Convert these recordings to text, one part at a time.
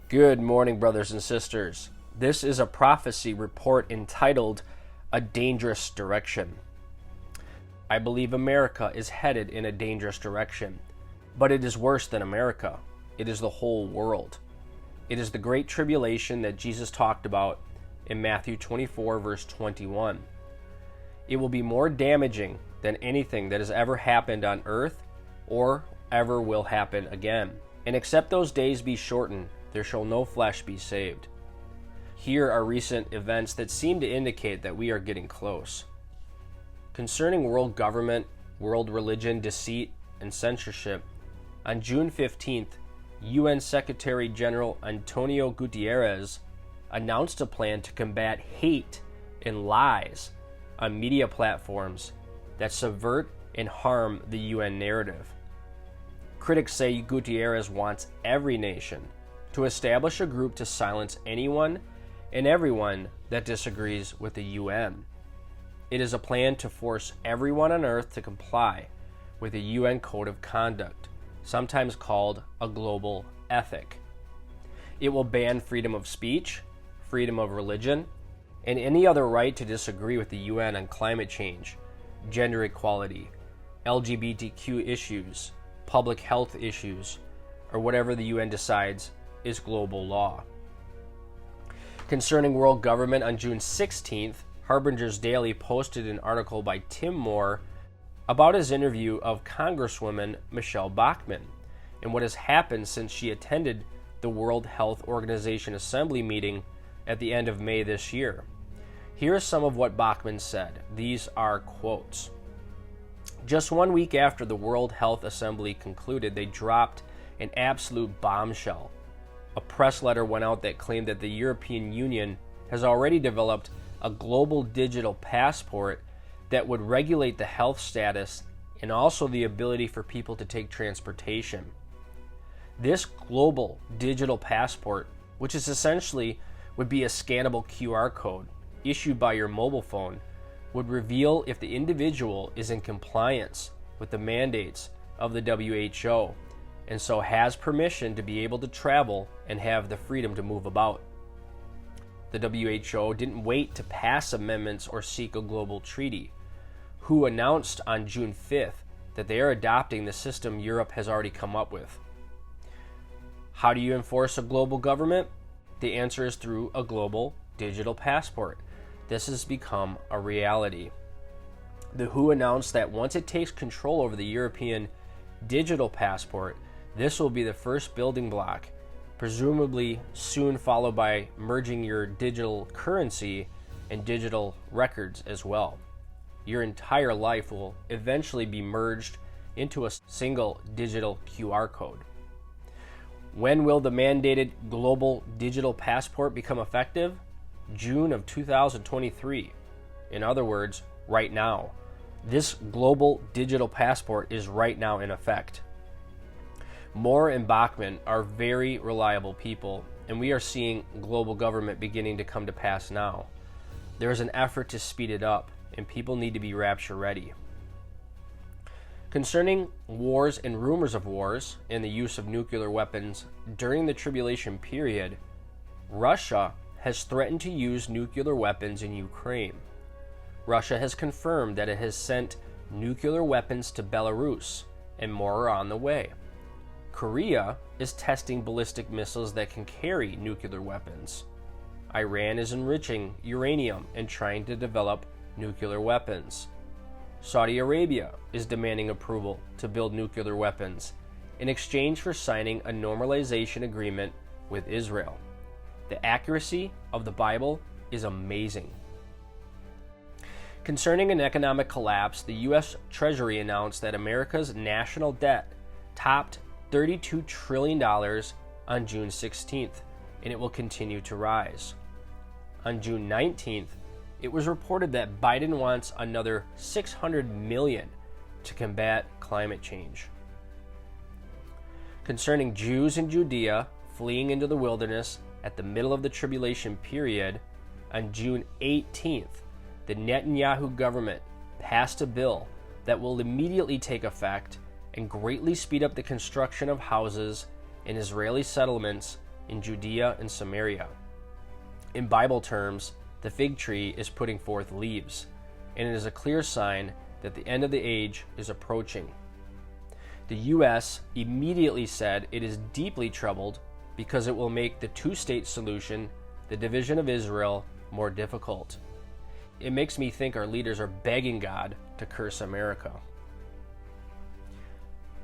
Good morning, brothers and sisters. This is a prophecy report entitled A Dangerous Direction. I believe America is headed in a dangerous direction, but it is worse than America. It is the whole world. It is the great tribulation that Jesus talked about in Matthew 24, verse 21. It will be more damaging than anything that has ever happened on earth or ever will happen again. And except those days be shortened, there shall no flesh be saved. Here are recent events that seem to indicate that we are getting close. Concerning world government, world religion, deceit, and censorship, on June 15th, UN Secretary General Antonio Guterres announced a plan to combat hate and lies on media platforms that subvert and harm the UN narrative. Critics say Guterres wants every nation to establish a group to silence anyone and everyone that disagrees with the UN. It is a plan to force everyone on earth to comply with the UN Code of Conduct, sometimes called a global ethic. It will ban freedom of speech, freedom of religion, and any other right to disagree with the UN on climate change, gender equality, LGBTQ issues, public health issues, or whatever the UN decides is global law. Concerning world government, on June 16th, Harbinger's Daily posted an article by Tim Moore about his interview of Congresswoman Michelle Bachmann and what has happened since she attended the World Health Organization Assembly meeting at the end of May this year. Here is some of what Bachmann said. These are quotes. Just 1 week after the World Health Assembly concluded, they dropped an absolute bombshell. A press letter went out that claimed that the European Union has already developed a global digital passport that would regulate the health status and also the ability for people to take transportation. This global digital passport, which is essentially would be a scannable QR code issued by your mobile phone, would reveal if the individual is in compliance with the mandates of the WHO and so has permission to be able to travel and have the freedom to move about. The WHO didn't wait to pass amendments or seek a global treaty. WHO announced on June 5th that they are adopting the system Europe has already come up with. How do you enforce a global government? The answer is through a global digital passport. This has become a reality. The WHO announced that once it takes control over the European digital passport, this will be the first building block, presumably soon followed by merging your digital currency and digital records as well. Your entire life will eventually be merged into a single digital QR code. When will the mandated global digital passport become effective? June of 2023. In other words, right now. This global digital passport is right now in effect. Moore and Bachmann are very reliable people, and we are seeing global government beginning to come to pass now. There is an effort to speed it up, and people need to be rapture ready. Concerning wars and rumors of wars and the use of nuclear weapons during the tribulation period, Russia has threatened to use nuclear weapons in Ukraine. Russia has confirmed that it has sent nuclear weapons to Belarus, and more are on the way. Korea is testing ballistic missiles that can carry nuclear weapons. Iran is enriching uranium and trying to develop nuclear weapons. Saudi Arabia is demanding approval to build nuclear weapons in exchange for signing a normalization agreement with Israel. The accuracy of the Bible is amazing. Concerning an economic collapse, the U.S. Treasury announced that America's national debt topped $32 trillion on June 16th, and it will continue to rise. On June 19th, it was reported that Biden wants another $600 million to combat climate change. Concerning Jews in Judea fleeing into the wilderness at the middle of the tribulation period, on June 18th, the Netanyahu government passed a bill that will immediately take effect and greatly speed up the construction of houses in Israeli settlements in Judea and Samaria. In Bible terms, the fig tree is putting forth leaves, and it is a clear sign that the end of the age is approaching. The U.S. immediately said it is deeply troubled because it will make the two-state solution, the division of Israel, more difficult. It makes me think our leaders are begging God to curse America.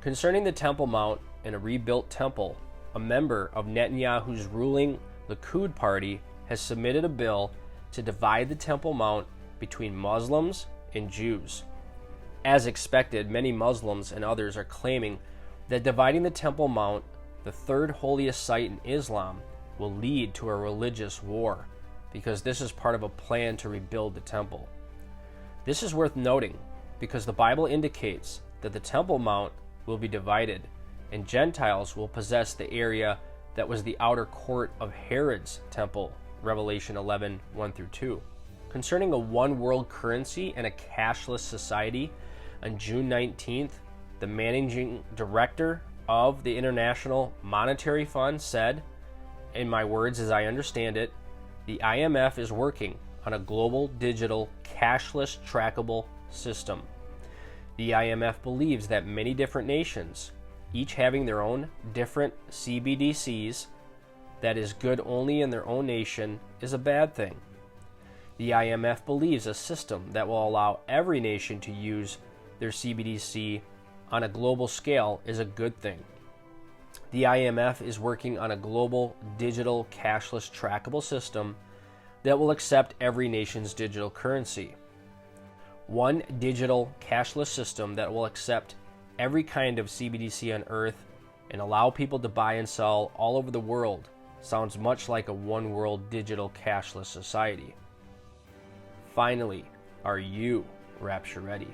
Concerning the Temple Mount and a rebuilt temple, a member of Netanyahu's ruling Likud party has submitted a bill to divide the Temple Mount between Muslims and Jews. As expected, many Muslims and others are claiming that dividing the Temple Mount, the third holiest site in Islam, will lead to a religious war, because this is part of a plan to rebuild the temple. This is worth noting because the Bible indicates that the Temple Mount will be divided, and Gentiles will possess the area that was the outer court of Herod's temple, Revelation 11, 1-2. Concerning a one-world currency and a cashless society, on June 19th, the managing director of the International Monetary Fund said, in my words as I understand it, the IMF is working on a global digital cashless trackable system. The IMF believes that many different nations, each having their own different CBDCs, that is good only in their own nation, is a bad thing. The IMF believes a system that will allow every nation to use their CBDC on a global scale is a good thing. The IMF is working on a global digital cashless trackable system that will accept every nation's digital currency. One digital cashless system that will accept every kind of CBDC on Earth and allow people to buy and sell all over the world sounds much like a one world digital cashless society. Finally, are you rapture ready?